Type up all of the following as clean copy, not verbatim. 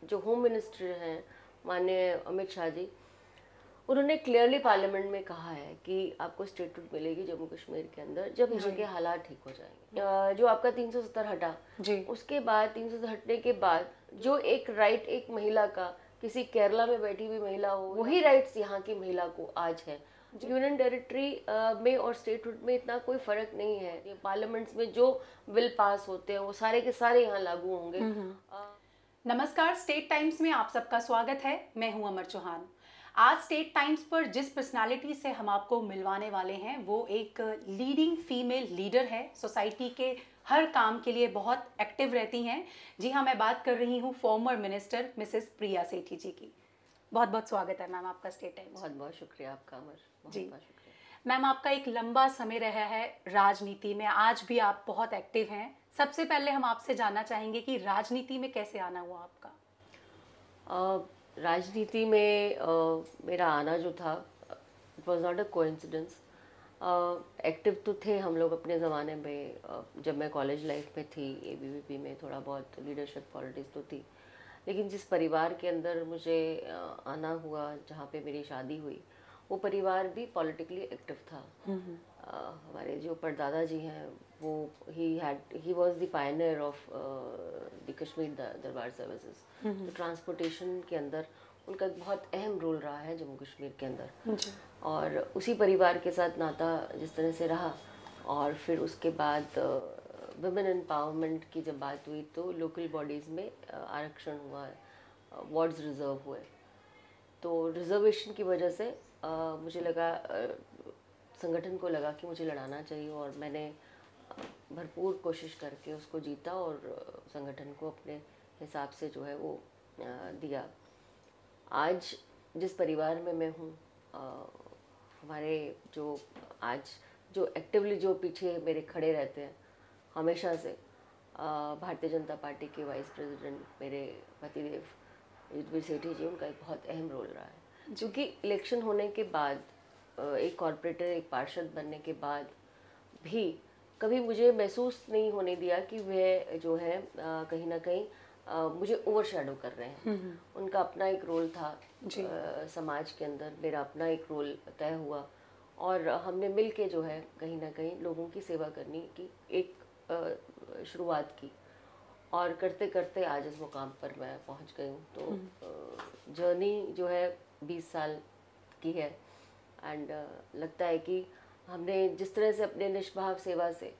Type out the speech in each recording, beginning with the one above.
जो home minister हैं माननीय अमित शाह जी, उन्होंने क्लियरली पार्लियामेंट में कहा है कि आपको स्टेटहुड मिलेगी जम्मू कश्मीर के अंदर जब यहाँ के हालात ठीक हो जाएंगे। जो आपका 370 हटा जी, उसके बाद 370 हटने के बाद जो एक राइट एक महिला का किसी केरला में बैठी हुई महिला हो, वही राइट्स यहाँ की महिला को आज है। यूनियन टेरिटरी में और स्टेटहुड में इतना कोई फर्क नहीं है। ये पार्लियामेंट्स में जो बिल पास होते हैं वो सारे के सारे यहाँ लागू होंगे। नमस्कार, स्टेट टाइम्स में आप सबका स्वागत है। मैं हूं अमर चौहान। आज स्टेट टाइम्स पर जिस पर्सनालिटी से हम आपको मिलवाने वाले हैं वो एक लीडिंग फीमेल लीडर है। सोसाइटी के हर काम के लिए बहुत एक्टिव रहती हैं। जी हाँ, मैं बात कर रही हूँ फॉर्मर मिनिस्टर मिसेस प्रिया सेठी जी की। बहुत बहुत स्वागत है मैम आपका स्टेट टाइम्स। बहुत बहुत शुक्रिया आपका अमर, बहुत बहुत शुक्रिया मैम। आपका एक लंबा समय रहा है राजनीति में, आज भी आप बहुत एक्टिव हैं। सबसे पहले हम आपसे जानना चाहेंगे कि राजनीति में कैसे आना हुआ आपका? राजनीति में मेरा आना जो था, it was not a coincidence. Active तो थे हम लोग अपने ज़माने में। जब मैं कॉलेज लाइफ में थी, एबीवीपी में थोड़ा बहुत लीडरशिप पॉलिटिक्स तो थी, लेकिन जिस परिवार के अंदर मुझे आना हुआ, जहाँ पे मेरी शादी हुई, वो परिवार भी पॉलिटिकली एक्टिव था। हमारे जो परदादा जी हैं वो he was the Pioneer of the Kashmir दरबार सर्विसेज। तो ट्रांसपोर्टेशन के अंदर उनका एक बहुत अहम रोल रहा है जम्मू कश्मीर के अंदर। और उसी परिवार के साथ नाता जिस तरह से रहा, और फिर उसके बाद वुमेन एम्पावरमेंट की जब बात हुई तो लोकल बॉडीज़ में आरक्षण हुआ, वार्ड्स रिजर्व हुए। तो रिजर्वेशन की वजह से मुझे लगा, संगठन को लगा कि मुझे लड़ाना चाहिए, और मैंने भरपूर कोशिश करके उसको जीता और संगठन को अपने हिसाब से जो है वो दिया। आज जिस परिवार में मैं हूँ, हमारे जो आज जो एक्टिवली जो पीछे मेरे खड़े रहते हैं हमेशा से, भारतीय जनता पार्टी के वाइस प्रेसिडेंट मेरे पतिदेव युद्धवीर सेठी जी, उनका एक बहुत अहम रोल रहा है। क्योंकि इलेक्शन होने के बाद, एक कॉर्पोरेटर, एक पार्षद बनने के बाद भी कभी मुझे महसूस नहीं होने दिया कि वह जो है कहीं ना कहीं मुझे ओवरशैडो कर रहे हैं। उनका अपना एक रोल था समाज के अंदर, मेरा अपना एक रोल तय हुआ, और हमने मिल के जो है कहीं ना कहीं लोगों की सेवा करने की एक शुरुआत की, और करते करते आज इस मुकाम पर मैं पहुंच गई हूँ। तो जर्नी जो है 20 साल की है, एंड लगता है कि हमने जिस तरह से अपने निष्भाव सेवा से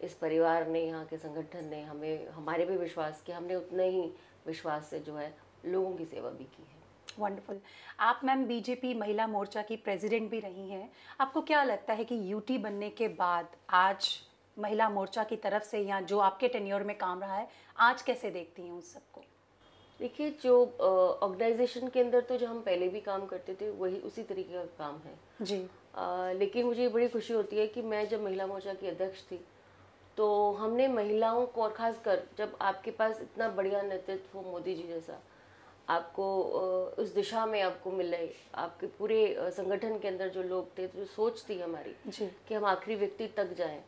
इस परिवार ने, यहाँ के संगठन ने हमें, हमारे भी विश्वास किया, हमने उतने ही विश्वास से जो है लोगों की सेवा भी की है। वंडरफुल। आप मैम बीजेपी महिला मोर्चा की प्रेसिडेंट भी रही हैं। आपको क्या लगता है कि यूटी बनने के बाद आज महिला मोर्चा की तरफ से, या जो आपके टेन्योर में काम रहा है, आज कैसे देखती हैं उस सबको? देखिए, जो ऑर्गेनाइजेशन के अंदर तो जो हम पहले भी काम करते थे वही उसी तरीके का काम है जी। लेकिन मुझे बड़ी खुशी होती है कि मैं जब महिला मोर्चा की अध्यक्ष थी तो हमने महिलाओं को, और ख़ासकर जब आपके पास इतना बढ़िया नेतृत्व हो, मोदी जी जैसा, आपको उस दिशा में आपको मिले, आपके पूरे संगठन के अंदर जो लोग थे, जो सोच थी हमारी कि हम आखिरी व्यक्ति तक जाएं।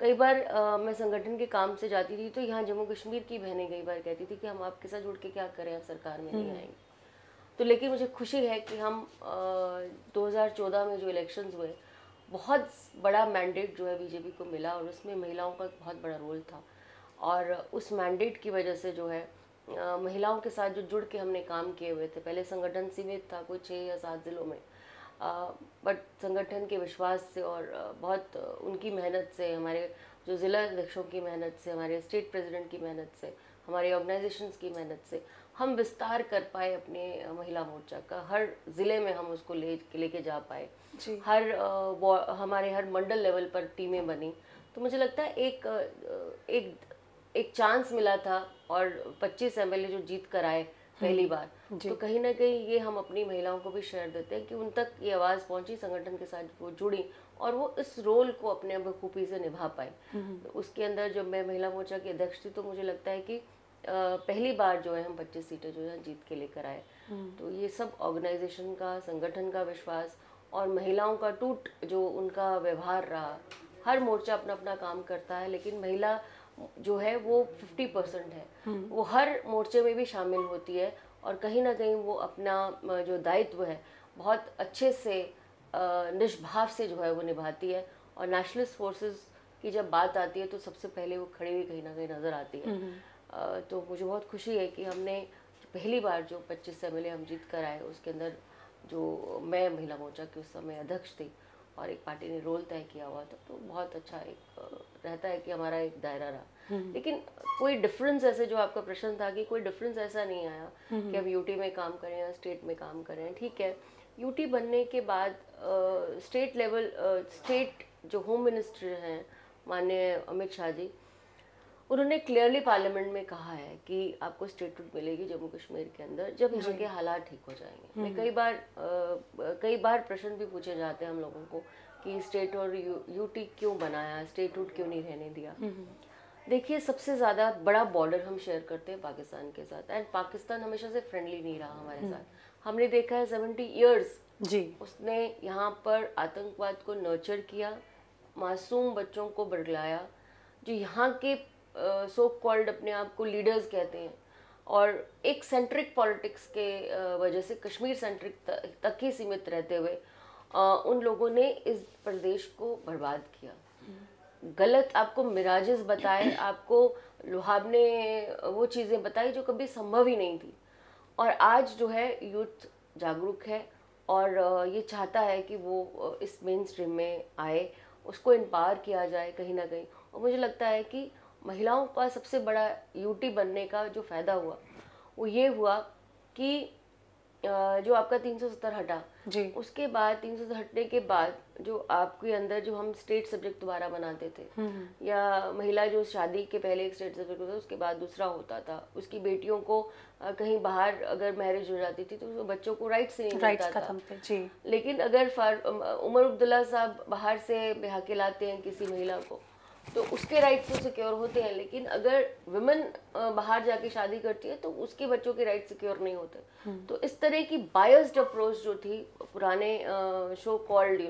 कई बार मैं संगठन के काम से जाती थी तो यहाँ जम्मू कश्मीर की बहनें कई बार कहती थी कि हम आपके साथ जुड़ के क्या करें, आप सरकार में नहीं आएंगे। तो लेकिन मुझे खुशी है कि हम 2014 में जो इलेक्शंस हुए, बहुत बड़ा मैंडेट जो है बीजेपी को मिला, और उसमें महिलाओं का बहुत बड़ा रोल था। और उस मैंडेट की वजह से जो है महिलाओं के साथ जो जुड़ के हमने काम किए हुए थे, पहले संगठन सीमित था कोई 6 या 7 ज़िलों में, बट संगठन के विश्वास से और बहुत उनकी मेहनत से, हमारे जो ज़िला अध्यक्षों की मेहनत से, हमारे स्टेट प्रेसिडेंट की मेहनत से, हमारे ऑर्गेनाइजेशंस की मेहनत से हम विस्तार कर पाए अपने महिला मोर्चा का। हर ज़िले में हम उसको लेके जा पाए, हमारे हर मंडल लेवल पर टीमें बनी। तो मुझे लगता है एक चांस मिला था, और 25 एमएलए जो जीत कर आए पहली बार, तो कहीं ना कहीं ये हम अपनी महिलाओं को भी शेयर देते हैं कि उन तक ये आवाज़ पहुंची, संगठन के साथ वो जुड़ी, और वो इस रोल को अपने बखूबी से निभा पाए। तो उसके अंदर जब मैं महिला मोर्चा की अध्यक्ष थी तो मुझे लगता है कि पहली बार जो है हम 25 सीटें जो है जीत के लेकर आए। तो ये सब ऑर्गेनाइजेशन का, संगठन का विश्वास और महिलाओं का टूट जो उनका व्यवहार रहा। हर मोर्चा अपना अपना काम करता है, लेकिन महिला जो है वो 50% है, वो हर मोर्चे में भी शामिल होती है, और कहीं ना कहीं वो अपना जो दायित्व है बहुत अच्छे से निष्भाव से जो है वो निभाती है। और नेशनलिस्ट फोर्सेस की जब बात आती है तो सबसे पहले वो खड़ी हुई कहीं ना कहीं नज़र आती है। तो मुझे बहुत खुशी है कि हमने पहली बार जो 25 MLA हम जीत कर आए, उसके अंदर जो मैं महिला मोर्चा की उस समय अध्यक्ष थी और एक पार्टी ने रोल तय किया हुआ था, तो बहुत अच्छा एक रहता है कि हमारा एक दायरा रहा। लेकिन कोई डिफरेंस ऐसे, जो आपका प्रश्न था कि कोई डिफरेंस ऐसा नहीं आया कि हम यूटी में काम करें या स्टेट में काम करें। ठीक है, यूटी बनने के बाद स्टेट लेवल, स्टेट जो होम मिनिस्टर हैं माननीय अमित शाह जी, उन्होंने क्लियरली पार्लियामेंट में कहा है कि आपको स्टेटहुड मिलेगी जम्मू कश्मीर के अंदर जब यहाँ के हालात ठीक हो जाएंगे। मैं कई बार प्रश्न भी पूछे जाते हैं हम लोगों को कि स्टेट और यूटी क्यों बनाया, स्टेटहुड क्यों नहीं रहने दिया। देखिए, सबसे ज़्यादा बड़ा बॉर्डर हम शेयर करते हैं पाकिस्तान के साथ, एंड पाकिस्तान हमेशा से फ्रेंडली नहीं रहा हमारे साथ। हमने देखा है 70 ईयर्स जी उसने यहाँ पर आतंकवाद को नर्चर किया, मासूम बच्चों को बरगलाया, जो यहाँ के सो कॉल्ड अपने आप को लीडर्स कहते हैं, और एक सेंट्रिक पॉलिटिक्स के वजह से कश्मीर सेंट्रिक तक ही सीमित रहते हुए उन लोगों ने इस प्रदेश को बर्बाद किया। गलत आपको मिराजेस बताए, आपको लुभावने वो चीज़ें बताई जो कभी संभव ही नहीं थी। और आज जो है यूथ जागरूक है और ये चाहता है कि वो इस मेन स्ट्रीम में आए, उसको एम्पावर किया जाए कहीं ना कहीं। और मुझे लगता है कि महिलाओं का सबसे बड़ा यूटी बनने का जो फ़ायदा हुआ वो ये हुआ कि जो आपका 370 हटा जी, उसके बाद 370 हटने के बाद जो आपके अंदर जो हम स्टेट सब्जेक्ट दोबारा बनाते थे, या महिला जो शादी के पहले एक स्टेट सब्जेक्ट होता था उसके बाद दूसरा होता था, उसकी बेटियों को कहीं बाहर अगर मैरिज हो जाती थी तो बच्चों को राइट्स नहीं मिलता था। जी। लेकिन अगर उमर अब्दुल्ला साहब बाहर से ब्याह के लाते हैं किसी महिला को तो उसके राइट्स तो सिक्योर होते हैं, लेकिन अगर वुमेन बाहर जाके शादी करती है तो उसके बच्चों के राइट सिक्योर नहीं होते। तो इस तरह की बायस्ड अप्रोच जो थी पुराने शो कॉल्ड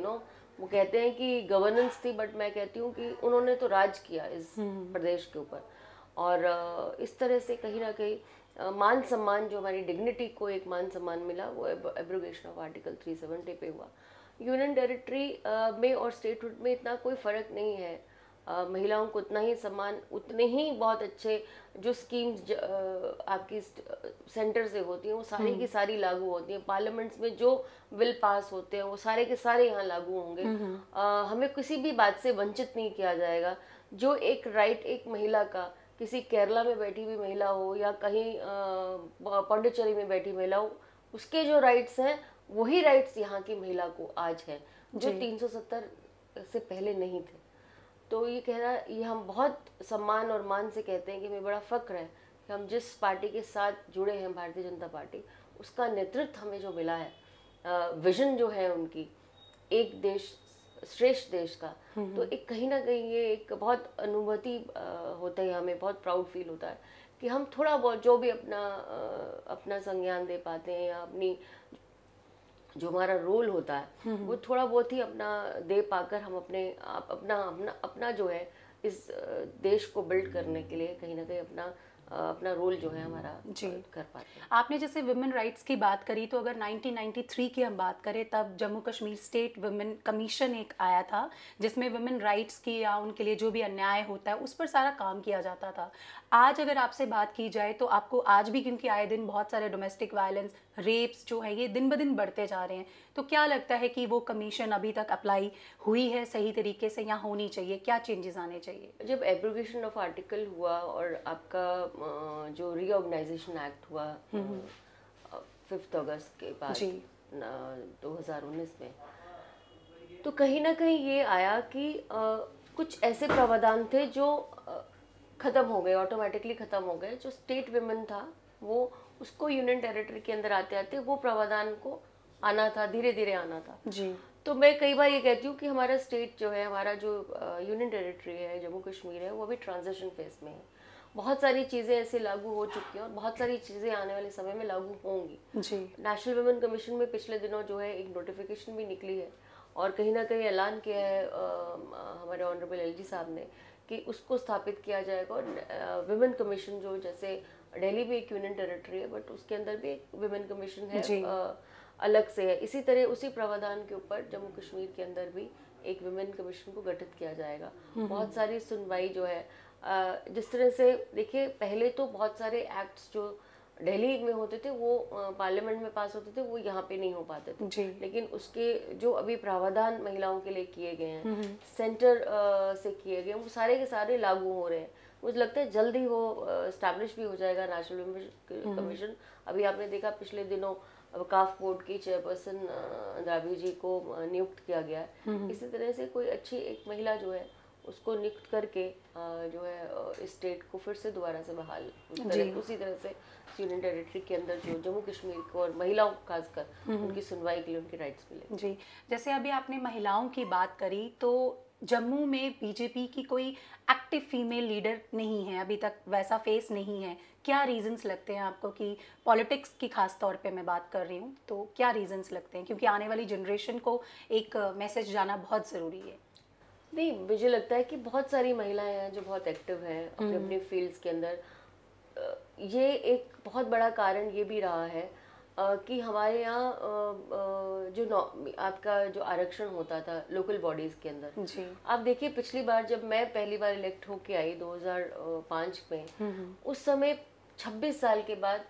वो कहते हैं कि गवर्नेंस थी, बट मैं कहती हूँ कि उन्होंने तो राज किया इस प्रदेश के ऊपर। और इस तरह से कहीं ना कहीं मान सम्मान, जो हमारी डिग्निटी को एक मान सम्मान मिला, वो एब्रोगेशन ऑफ आर्टिकल 370 पे हुआ। यूनियन टेरिटरी में और स्टेटहुड में इतना कोई फ़र्क नहीं है। महिलाओं को उतना ही सम्मान, उतने ही बहुत अच्छे जो स्कीम्स आपकी सेंटर से होती हैं वो सारी की सारी लागू होती हैं। पार्लियामेंट्स में जो बिल पास होते हैं वो सारे के सारे यहाँ लागू होंगे। हमें किसी भी बात से वंचित नहीं किया जाएगा। जो एक राइट एक महिला का, किसी केरला में बैठी हुई महिला हो या कहीं पौंडीचेरी में बैठी महिला हो, उसके जो राइट्स हैं वही राइट्स यहाँ की महिला को आज है, जो 370 से पहले नहीं थे। तो ये कह रहा, ये हम बहुत सम्मान और मान से कहते हैं कि हमें बड़ा फ़ख्र है कि हम जिस पार्टी के साथ जुड़े हैं, भारतीय जनता पार्टी, उसका नेतृत्व हमें जो मिला है, विजन जो है उनकी एक देश श्रेष्ठ देश का, तो एक कहीं ना कहीं ये एक बहुत अनुभूति होता है, हमें बहुत प्राउड फील होता है कि हम थोड़ा बहुत जो भी अपना संज्ञान दे पाते हैं, या अपनी जो हमारा रोल होता है वो थोड़ा बहुत ही अपना दे पाकर हम अपना जो है इस देश को बिल्ड करने के लिए कहीं ना कहीं अपना रोल जो है हमारा कर पाते हैं। आपने जैसे वुमेन राइट्स की बात करी, तो अगर 1993 की हम बात करें तब Jammu Kashmir state women commission एक आया था जिसमें वुमेन राइट्स की या उनके लिए जो भी अन्याय होता है उस पर सारा काम किया जाता था। आज अगर आपसे बात की जाए तो आपको आज भी, क्योंकि आए दिन बहुत सारे डोमेस्टिक वायलेंस, रेप्स जो है ये दिन ब दिन बढ़ते जा रहे हैं, तो क्या लगता है कि वो कमीशन अभी तक अप्लाई हुई है सही तरीके से या होनी चाहिए? क्या चेंजेस आने चाहिए? जब एब्रोगेशन ऑफ आर्टिकल हुआ और आपका जो रीऑर्गेनाइजेशन एक्ट हुआ 5 अगस्त के बाद 2019 में, तो कहीं ना कहीं ये आया कि कुछ ऐसे प्रावधान थे जो ख़त्म हो गए, ऑटोमेटिकली ख़त्म हो गए। जो स्टेट विमेन था वो उसको यूनियन टेरिटरी के अंदर आते आते वो प्रावधान को आना था, धीरे धीरे आना था जी। तो मैं कई बार ये कहती हूँ कि हमारा स्टेट जो है, हमारा जो यूनियन टेरिटरी है, जम्मू कश्मीर है, वो अभी ट्रांजिशन फेज में है। बहुत सारी चीज़ें ऐसे लागू हो चुकी हैं और बहुत सारी चीज़ें आने वाले समय में लागू होंगी जी। नेशनल वुमेन कमीशन में पिछले दिनों जो है एक नोटिफिकेशन भी निकली है और कहीं ना कहीं ऐलान किया है हमारे ऑनरेबल एलजी साहब ने कि उसको स्थापित किया जाएगा। और वुमेन कमीशन जो जैसे दिल्ली भी एक यूनियन टेरिटरी है, बट उसके अंदर भी एक विमेन कमीशन है, जी। अलग से है। इसी तरह उसी प्रावधान के ऊपर जम्मू कश्मीर के अंदर भी एक विमेन कमीशन को गठित किया जाएगा। बहुत सारी सुनवाई जो है, जिस तरह से देखिए, पहले तो बहुत सारे एक्ट्स जो दिल्ली में होते थे वो पार्लियामेंट में पास होते थे, वो यहाँ पे नहीं हो पाते थे जी। लेकिन उसके जो अभी प्रावधान महिलाओं के लिए किए गए हैं, सेंटर से किए गए, वो सारे के सारे लागू हो रहे हैं। मुझे लगता है जल्द ही वो एस्टैब्लिश भी हो जाएगा नेशनल वुमेन कमीशन। अभी आपने देखा पिछले दिनों वकाफ बोर्ड की चेयरपर्सन द्रावी जी को नियुक्त किया गया है। इसी तरह से कोई अच्छी एक महिला जो है उसको नियुक्त करके जो है इस स्टेट को फिर से दोबारा से बहाल करें। उसी तरह से यूनियन टेरिटरी के अंदर जो जम्मू कश्मीर को और महिलाओं खासकर उनकी सुनवाई के लिए उनके राइट्स मिले। जी, जैसे अभी आपने महिलाओं की बात करी, तो जम्मू में बीजेपी की कोई एक्टिव फीमेल लीडर नहीं है अभी तक, वैसा फेस नहीं है। क्या रीजंस लगते हैं आपको कि पॉलिटिक्स की खास तौर पे मैं बात कर रही हूँ, तो क्या रीजंस लगते हैं, क्योंकि आने वाली जनरेशन को एक मैसेज जाना बहुत ज़रूरी है। नहीं, मुझे लगता है कि बहुत सारी महिलाएं हैं जो बहुत एक्टिव हैं अपने अपने फील्ड्स के अंदर। ये एक बहुत बड़ा कारण ये भी रहा है कि हमारे यहाँ जो आपका जो आरक्षण होता था लोकल बॉडीज़ के अंदर जी। आप देखिए, पिछली बार जब मैं पहली बार इलेक्ट होके आई 2005 में, उस समय 26 साल के बाद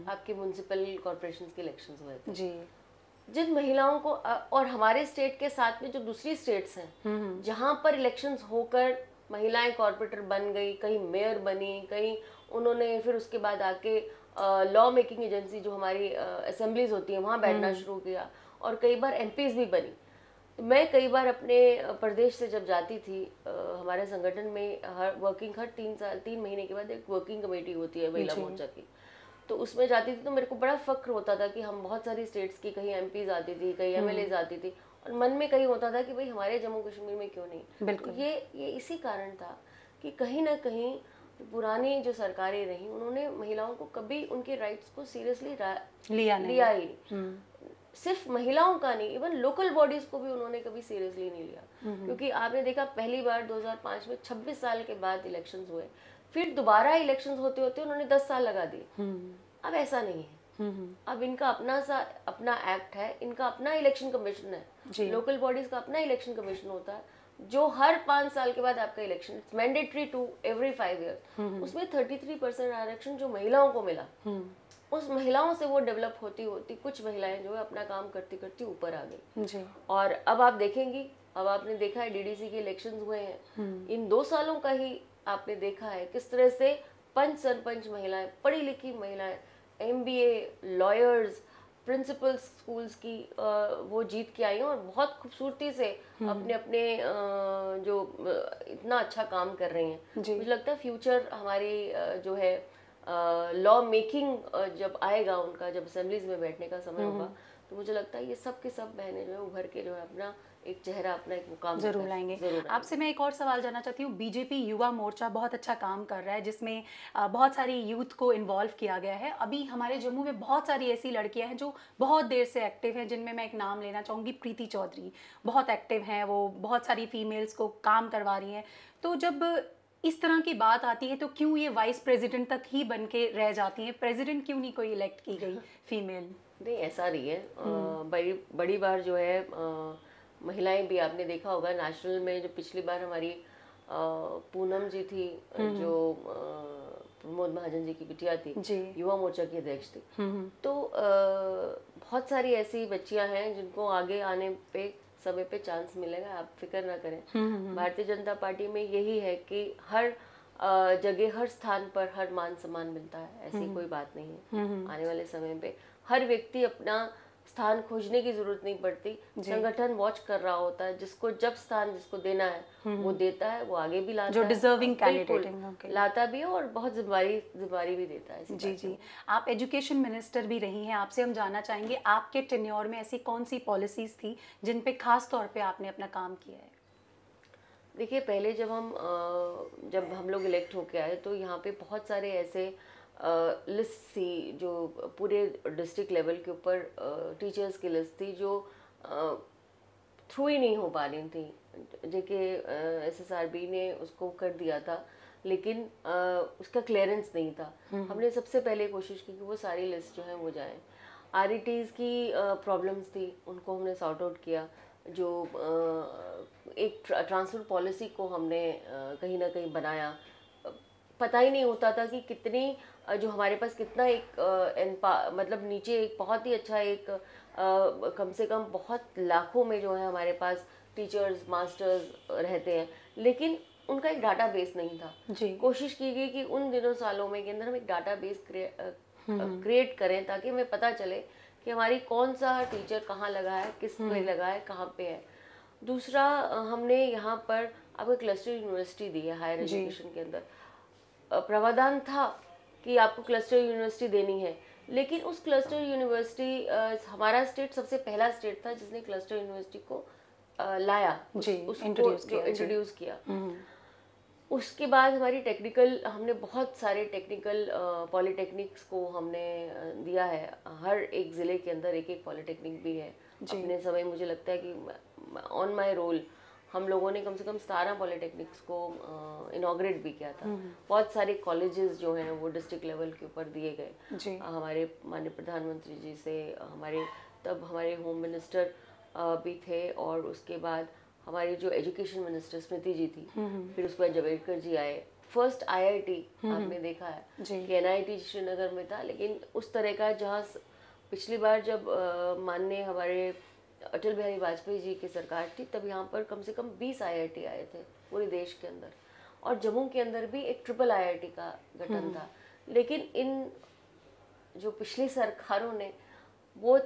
आपके म्युनिसिपल कॉर्पोरेशंस के इलेक्शंस हुए थे। जी। जिन महिलाओं को और हमारे स्टेट के साथ में जो दूसरी स्टेट्स हैं जहाँ पर इलेक्शंस होकर महिलाएं कॉर्पोरेटर बन गई, कहीं मेयर बनी, कहीं उन्होंने फिर उसके बाद आके लॉ मेकिंग एजेंसी जो हमारी असेंबलीज होती है वहाँ बैठना शुरू किया, और कई बार एमपीज भी बनी। तो मैं कई बार अपने प्रदेश से जब जाती थी, हमारे संगठन में हर 3 महीने के बाद एक वर्किंग कमेटी होती है महिला मोर्चा की, तो उसमें जाती थी तो मेरे को बड़ा फक्र होता था कि हम बहुत सारी स्टेट्स की, कहीं एमपीज आती थी, कहीं एमएलएज आती थी, और मन में कहीं होता था कि भाई हमारे जम्मू कश्मीर में क्यों नहीं। बिल्कुल। तो ये इसी कारण था कि कहीं ना कहीं पुरानी जो सरकारें रही उन्होंने महिलाओं को कभी उनके राइट्स को सीरियसली लिया ही नहीं। सिर्फ महिलाओं का नहीं, इवन लोकल बॉडीज को भी उन्होंने कभी सीरियसली नहीं लिया, क्योंकि आपने देखा पहली बार 2005 में 26 साल के बाद इलेक्शंस हुए, फिर दोबारा इलेक्शंस होते होते उन्होंने 10 साल लगा दिए। अब ऐसा नहीं है, अब इनका अपना एक्ट है, इनका अपना इलेक्शन कमीशन है, लोकल बॉडीज का अपना इलेक्शन कमीशन होता है जो हर 5 साल के बाद आपका election, it's mandatory to every 5 year. उसमें 33% आरक्षण जो महिलाओं को मिला, उस महिलाओं से वो डेवलप होती होती कुछ महिलाएं जो है अपना काम करती करती ऊपर आ गई। और अब आप देखेंगी, अब आपने देखा है डीडीसी के इलेक्शंस हुए हैं, इन 2 सालों का ही आपने देखा है किस तरह से पंच सरपंच महिलाएं, पढ़ी लिखी महिलाएं, एमबीए, लॉयर्स, प्रिंसिपल स्कूल्स की वो जीत के आई हैं और बहुत खूबसूरती से अपने अपने जो इतना अच्छा काम कर रही हैं। मुझे लगता है फ्यूचर हमारी जो है लॉ मेकिंग जब आएगा उनका, जब असेंबलीज में बैठने का समय होगा, तो मुझे लगता है ये सब के सब बहनें जो है उभर के जो है अपना एक चेहरा, अपना एक मुकाम जरूर लाएंगे। आपसे मैं एक और सवाल जानना चाहती हूँ। बीजेपी युवा मोर्चा बहुत अच्छा काम कर रहा है, जिसमें बहुत सारी यूथ को इन्वॉल्व किया गया है। अभी हमारे जम्मू में बहुत सारी ऐसी लड़कियां हैं जो बहुत देर से एक्टिव हैं, जिनमें मैं एक नाम लेना चाहूँगी, प्रीति चौधरी बहुत एक्टिव हैं, वो बहुत सारी फीमेल्स को काम करवा रही हैं। तो जब इस तरह की बात आती है तो क्यों ये वाइस प्रेसिडेंट तक ही बन के रह जाती हैं, प्रेसिडेंट क्यों नहीं कोई इलेक्ट की गई फीमेल? नहीं, ऐसा नहीं है। बड़ी बार जो है महिलाएं भी, आपने देखा होगा नेशनल में जो पिछली बार हमारी पूनम जी थी, जो प्रमोद महाजन जी की बिटिया थी, युवा मोर्चा की अध्यक्ष थी, तो बहुत सारी ऐसी बच्चियां हैं जिनको आगे आने पे समय पे चांस मिलेगा, आप फिक्र ना करें। भारतीय जनता पार्टी में यही है कि हर जगह, हर स्थान पर हर मान सम्मान मिलता है, ऐसी कोई बात नहीं है। आने वाले समय पे हर व्यक्ति अपना स्थान खोजने की जरूरत नहीं पड़ती, संगठन वॉच कर रहा होता है, जिसको जब स्थान जिसको देना है वो देता है, वो आगे भी लाता जो है, डिजर्विंग कैंडिडेट लाता भी है और बहुत जिम्मेदारी भी देता है। जी। आप एजुकेशन मिनिस्टर भी रही हैं, आपसे हम जानना चाहेंगे आपके टेन्योर में ऐसी कौन सी पॉलिसीज थी जिन पे खास तौर पे आपने अपना काम किया है? देखिए, पहले जब हम लोग इलेक्ट होके आए तो यहाँ पे बहुत सारे ऐसे लिस्ट थी जो पूरे डिस्ट्रिक्ट लेवल के ऊपर टीचर्स की लिस्ट थी जो थ्रू ही नहीं हो पा रही थी, जेके SSRB ने उसको कर दिया था लेकिन उसका क्लियरेंस नहीं था। हमने सबसे पहले कोशिश की कि वो सारी लिस्ट जो है वो जाए। RETs की प्रॉब्लम्स थी, उनको हमने सॉर्ट आउट किया। जो एक ट्रांसपोर्ट पॉलिसी को हमने कहीं ना कहीं बनाया। पता ही नहीं होता था कि कितनी जो हमारे पास कितना एक मतलब नीचे एक बहुत ही अच्छा एक कम से कम बहुत लाखों में जो है हमारे पास टीचर्स मास्टर्स रहते हैं, लेकिन उनका एक डाटा बेस नहीं था। कोशिश की गई कि उन दिनों सालों में के अंदर हम एक डाटा बेस क्रिएट करें ताकि हमें पता चले कि हमारी कौन सा टीचर कहाँ लगा है, किस पे लगा है, कहाँ पे है। दूसरा हमने यहाँ पर आपको क्लस्टर यूनिवर्सिटी दी है हायर एजुकेशन के अंदर। प्रावधान था कि आपको क्लस्टर यूनिवर्सिटी देनी है, लेकिन उस क्लस्टर यूनिवर्सिटी हमारा स्टेट सबसे पहला स्टेट था जिसने क्लस्टर यूनिवर्सिटी को लाया, उसको इंट्रोड्यूस किया। उसके बाद हमारी टेक्निकल, हमने बहुत सारे टेक्निकल पॉलिटेक्निक्स को हमने दिया है। हर एक ज़िले के अंदर एक एक पॉलिटेक्निक भी है। अपने समय मुझे लगता है कि ऑन माय रोल हम लोगों ने कम से कम 17 पॉलिटेक्निक्स को इनॉग्रेट भी किया था। बहुत सारे कॉलेजेस जो हैं वो डिस्ट्रिक्ट लेवल के ऊपर दिए गए। हमारे माननीय प्रधानमंत्री जी से, हमारे तब हमारे होम मिनिस्टर भी थे, और उसके बाद हमारी जो एजुकेशन मिनिस्टर स्मृति जी थी, फिर उसके बाद जावड़ेकर जी आए। फर्स्ट IIT आपने देखा है कि NIT श्रीनगर में था, लेकिन उस तरह का जहाँ पिछली बार जब माननीय हमारे अटल बिहारी वाजपेयी जी की सरकार थी, तब यहाँ पर कम से कम 20 IIT आए थे पूरे देश के अंदर, और जम्मू के अंदर भी एक ट्रिपल IIT का गठन था। लेकिन इन जो पिछली सरकारों ने वो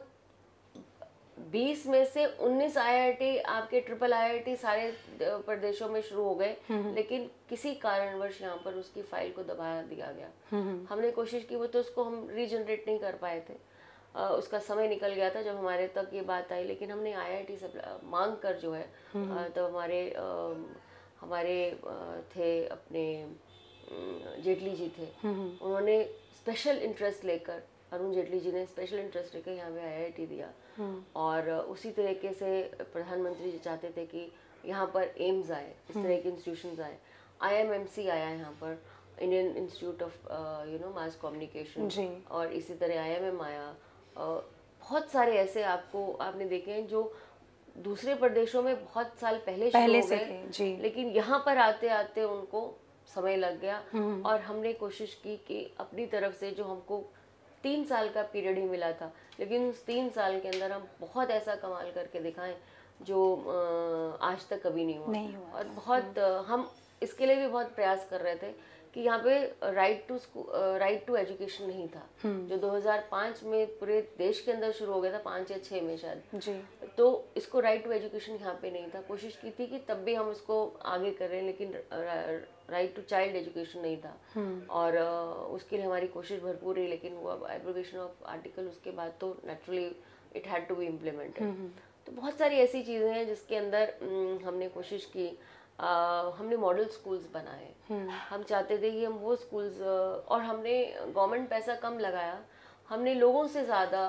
20 में से 19 IIT आपके ट्रिपल IIT सारे प्रदेशों में शुरू हो गए, लेकिन किसी कारणवश यहाँ पर उसकी फाइल को दबा दिया गया। हमने कोशिश की, वो तो उसको हम रीजनरेट नहीं कर पाए थे, उसका समय निकल गया था जब हमारे तक ये बात आई। लेकिन हमने IIT से मांग कर जो है, तो हमारे थे अपने जेटली जी थे, उन्होंने स्पेशल इंटरेस्ट लेकर, अरुण जेटली जी ने स्पेशल इंटरेस्ट लेकर यहाँ पे IIT दिया। और उसी तरीके से प्रधानमंत्री जी चाहते थे कि यहाँ पर एम्स आए, इस तरह के इंस्टीट्यूशंस आए। IMMC आया यहाँ पर, Indian institute of mass communication, और इसी तरह IMM आया। बहुत सारे ऐसे आपने देखे हैं जो दूसरे प्रदेशों में बहुत साल पहले शुरू हो गए, लेकिन यहाँ पर आते आते उनको समय लग गया। और हमने कोशिश की कि अपनी तरफ से, जो हमको 3 साल का पीरियड ही मिला था, लेकिन उस 3 साल के अंदर हम बहुत ऐसा कमाल करके दिखाएं जो आज तक कभी नहीं हुआ। और बहुत हम इसके लिए भी बहुत प्रयास कर रहे थे कि यहाँ पे राइट टू एजुकेशन नहीं था, जो 2005 में पूरे देश के अंदर शुरू हो गया था, 5 या 6 में शायद। तो इसको राइट टू एजुकेशन यहाँ पे नहीं था। कोशिश की थी कि तब भी हम इसको आगे करें, लेकिन राइट टू चाइल्ड एजुकेशन नहीं था। और उसके लिए हमारी कोशिश भरपूर रही, लेकिन वो अब एब्रोगेशन ऑफ आर्टिकल उसके बाद तो naturally it had to be implemented. तो बहुत सारी ऐसी चीज़ें हैं जिसके अंदर हमने कोशिश की। हमने मॉडल स्कूल्स बनाए। हम चाहते थे कि हम वो स्कूल्स, और हमने गवर्नमेंट पैसा कम लगाया, हमने लोगों से ज़्यादा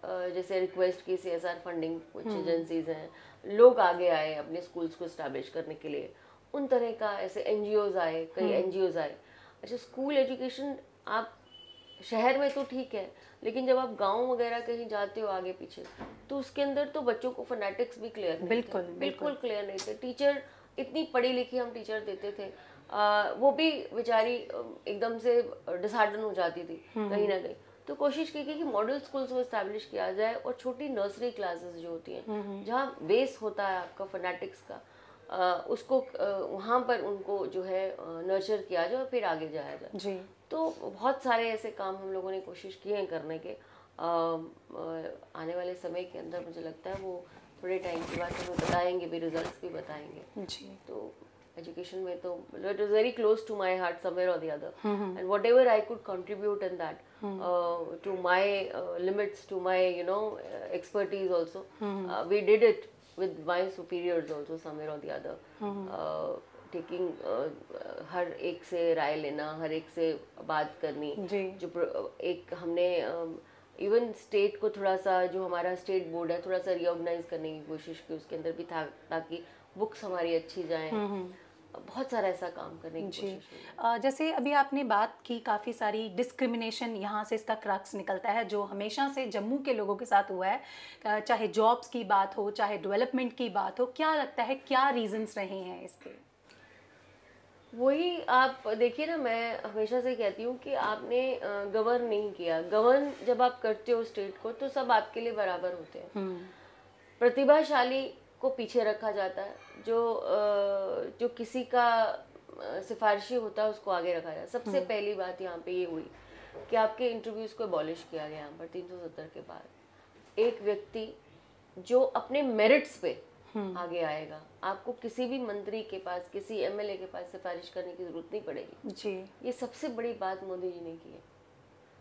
जैसे रिक्वेस्ट की, CSR फंडिंग, कुछ एजेंसीज हैं, लोग आगे आए अपने स्कूल्स को इस्टेब्लिश करने के लिए। उन तरह का ऐसे NGOs आए, कई NGOs आए। अच्छा, स्कूल एजुकेशन आप शहर में तो ठीक है, लेकिन जब आप गांव वगैरह कहीं जाते हो आगे पीछे, तो उसके अंदर तो बच्चों को फोनेटिक्स भी क्लियर नहीं थे, बिल्कुल क्लियर नहीं थे। टीचर इतनी पढ़ी लिखी हम टीचर देते थे, वो भी बेचारी एकदम से डिसहार्डन हो जाती थी कहीं ना कहीं। तो कोशिश की कि मॉडल स्कूल्स को इस्टेब्लिश किया जाए, और छोटी नर्सरी क्लासेस जो होती हैं जहाँ बेस होता है आपका फोनेटिक्स का, उसको वहाँ पर उनको जो है नर्चर किया जाए और फिर आगे जाया जाए। तो बहुत सारे ऐसे काम हम लोगों ने कोशिश किए हैं करने के। आने वाले समय के अंदर मुझे लगता है वो थोड़े टाइम के बाद हमें बताएंगे भी, रिजल्ट्स भी बताएंगे जी। तो एजुकेशन में तो it was very close to my heart somewhere और the other, and whatever I could contribute in that to my limits, to my expertise also, we did it with my superiors also somewhere or the other, taking हर एक से राय लेना, हर एक से बात करनी। जो एक हमने इवन स्टेट को थोड़ा सा, जो हमारा स्टेट बोर्ड है, थोड़ा सा रिऑर्गेनाइज करने की कोशिश की उसके अंदर भी था, ताकि बुक्स हमारी अच्छी जाएं। बहुत सारा ऐसा काम करने की जी। कोशिश हुई। जैसे अभी आपने बात की, काफ़ी सारी डिस्क्रिमिनेशन यहाँ से इसका क्रक्स निकलता है जो हमेशा से जम्मू के लोगों के साथ हुआ है, चाहे जॉब्स की बात हो, चाहे डेवलपमेंट की बात हो। क्या लगता है क्या रीजंस रहे हैं इसके? वही आप देखिए ना, मैं हमेशा से कहती हूँ कि आपने गवर्न नहीं किया। गवर्न जब आप करते हो स्टेट को, तो सब आपके लिए बराबर होते हैं। प्रतिभाशाली को पीछे रखा जाता है, जो किसी का सिफारिशी होता है उसको आगे रखा जाता है। सबसे पहली बात यहाँ पे ये हुई कि आपके इंटरव्यूज़ को एबॉलिश किया गया यहाँ पर 370 के बाद। एक व्यक्ति जो अपने मेरिट्स पे आगे आएगा, आपको किसी भी मंत्री के पास, किसी एमएलए के पास सिफारिश करने की जरूरत नहीं पड़ेगी जी। ये सबसे बड़ी बात मोदी जी ने की है।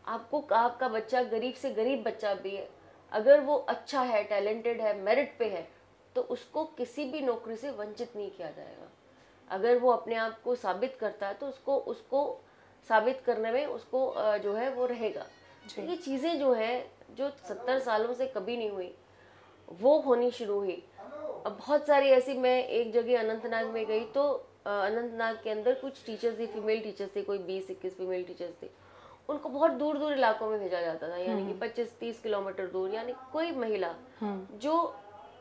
आपका बच्चा गरीब से गरीब बच्चा भी है, अगर वो अच्छा है, टैलेंटेड है, मेरिट पे है, तो उसको किसी भी नौकरी से वंचित नहीं किया जाएगा। अगर वो अपने आप को साबित करता है तो उसको साबित करने में उसको जो है वो रहेगा। ये चीज़ें जो है जो 70 सालों से कभी नहीं हुई, वो होनी शुरू हुई। अब बहुत सारी ऐसी, मैं एक जगह अनंतनाग में गई तो अनंतनाग के अंदर कुछ टीचर्स थी, फीमेल टीचर्स थे, कोई 20-21 फीमेल टीचर्स थे। उनको बहुत दूर दूर इलाकों में भेजा जाता था, यानी कि 25-30 किलोमीटर दूर। यानी कोई महिला जो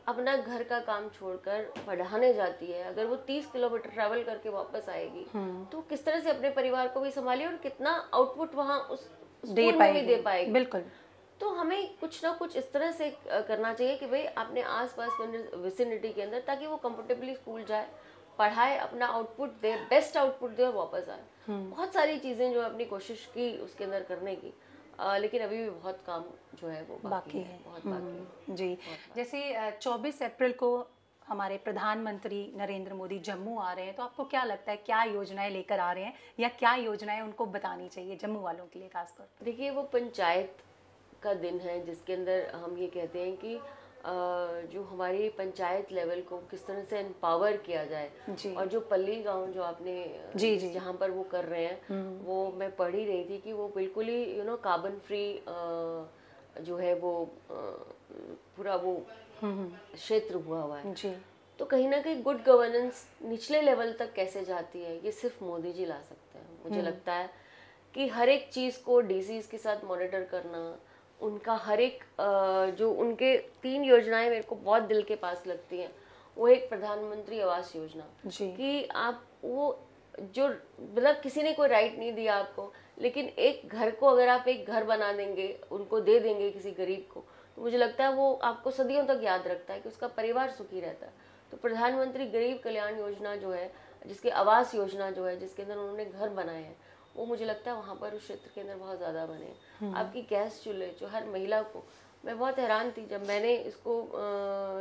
अपना घर का काम छोड़कर पढ़ाने जाती है, अगर वो 30 किलोमीटर ट्रैवल करके वापस आएगी तो किस तरह से अपने परिवार को भी संभाले और कितना आउटपुट वहाँ उस स्कूल में भी दे पाएगी। बिल्कुल। तो हमें कुछ ना कुछ इस तरह से करना चाहिए कि भाई अपने आसपास विसिनिटी के अंदर, ताकि वो कंफर्टेबली स्कूल जाए, पढ़ाए, अपना आउटपुट दे, बेस्ट आउटपुट दे और वापस आए। बहुत सारी चीज़ें जो अपनी कोशिश की उसके अंदर करने की, लेकिन अभी भी बहुत काम जो है वो बाकी है, बहुत बाकी है। जी। जैसे 24 अप्रैल को हमारे प्रधानमंत्री नरेंद्र मोदी जम्मू आ रहे हैं, तो आपको क्या लगता है क्या योजनाएं लेकर आ रहे हैं, या क्या योजनाएं उनको बतानी चाहिए जम्मू वालों के लिए खासतौर पर? देखिए, वो पंचायत का दिन है जिसके अंदर हम ये कहते हैं कि जो हमारी पंचायत लेवल को किस तरह से एम्पावर किया जाए। और जो पल्ली गांव जो आपने जहाँ पर वो कर रहे हैं, वो मैं पढ़ ही रही थी कि वो बिल्कुल ही कार्बन फ्री जो है वो पूरा वो क्षेत्र हुआ है जी। तो कहीं ना कहीं गुड गवर्नेंस निचले लेवल तक कैसे जाती है, ये सिर्फ मोदी जी ला सकते हैं। मुझे लगता है कि हर एक चीज़ को डीसीज के साथ मॉनिटर करना, उनका हर एक जो उनके 3 योजनाएं मेरे को बहुत दिल के पास लगती हैं। वो एक प्रधानमंत्री आवास योजना कि आप वो जो मतलब किसी ने कोई राइट नहीं दिया आपको, लेकिन एक घर को अगर आप एक घर बना देंगे, उनको दे देंगे किसी गरीब को, तो मुझे लगता है वो आपको सदियों तक याद रखता है कि उसका परिवार सुखी रहता है। तो प्रधानमंत्री गरीब कल्याण योजना जो है, जिसके आवास योजना जो है, जिसके अंदर उन्होंने घर बनाए हैं, वो मुझे लगता है वहाँ पर उस क्षेत्र के अंदर बहुत ज़्यादा बने। आपकी गैस चूल्हे जो हर महिला को, मैं बहुत हैरान थी जब मैंने इसको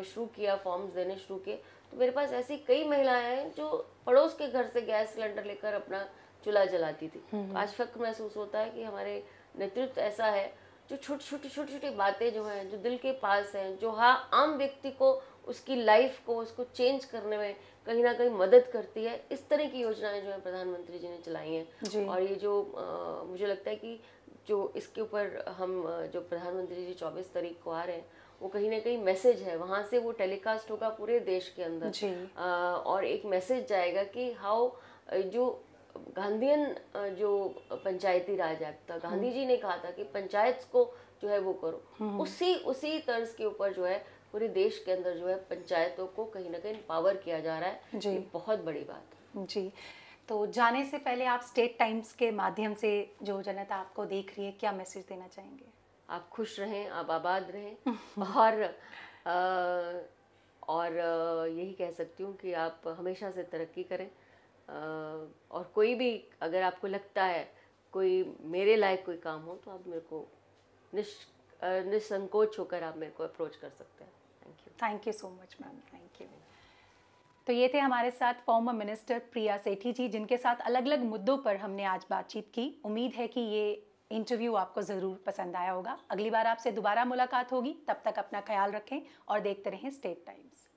शुरू किया, फॉर्म्स देने शुरू किए, तो मेरे पास ऐसी कई महिलाएं हैं जो पड़ोस के घर से गैस सिलेंडर लेकर अपना चूल्हा जलाती थी। तो आज फक्र महसूस होता है कि हमारे नेतृत्व ऐसा है जो छोटी छोटी बातें जो हैं, जो दिल के पास हैं, जो हाँ आम व्यक्ति को उसकी लाइफ को उसको चेंज करने में कहीं ना कहीं मदद करती है। इस तरह की योजनाएं जो है प्रधानमंत्री जी ने चलाई हैं। और ये जो मुझे लगता है कि जो इसके ऊपर हम जो प्रधानमंत्री जी 24 तारीख को आ रहे हैं, वो कहीं ना कहीं मैसेज है, वहाँ से वो टेलीकास्ट होगा पूरे देश के अंदर। और एक मैसेज जाएगा कि हाउ जो गांधीयन जो पंचायती राज एक्ट था, गांधी जी ने कहा था कि पंचायत को जो है वो करो, उसी तर्ज के ऊपर जो है पूरे देश के अंदर जो है पंचायतों को कहीं ना कहीं पावर किया जा रहा है। ये बहुत बड़ी बात है जी। तो जाने से पहले आप स्टेट टाइम्स के माध्यम से जो जनता आपको देख रही है, क्या मैसेज देना चाहेंगे? आप खुश रहें, आप आबाद रहें और यही कह सकती हूँ कि आप हमेशा से तरक्की करें। और कोई भी अगर आपको लगता है कोई मेरे लायक कोई काम हो, तो आप मेरे को निसंकोच होकर आप मेरे को अप्रोच कर सकते हैं। Thank you so much ma'am, thank you. तो ये थे हमारे साथ फॉर्मर मिनिस्टर प्रिया सेठी जी, जिनके साथ अलग अलग मुद्दों पर हमने आज बातचीत की। उम्मीद है कि ये इंटरव्यू आपको ज़रूर पसंद आया होगा। अगली बार आपसे दोबारा मुलाकात होगी, तब तक अपना ख्याल रखें और देखते रहें स्टेट टाइम्स।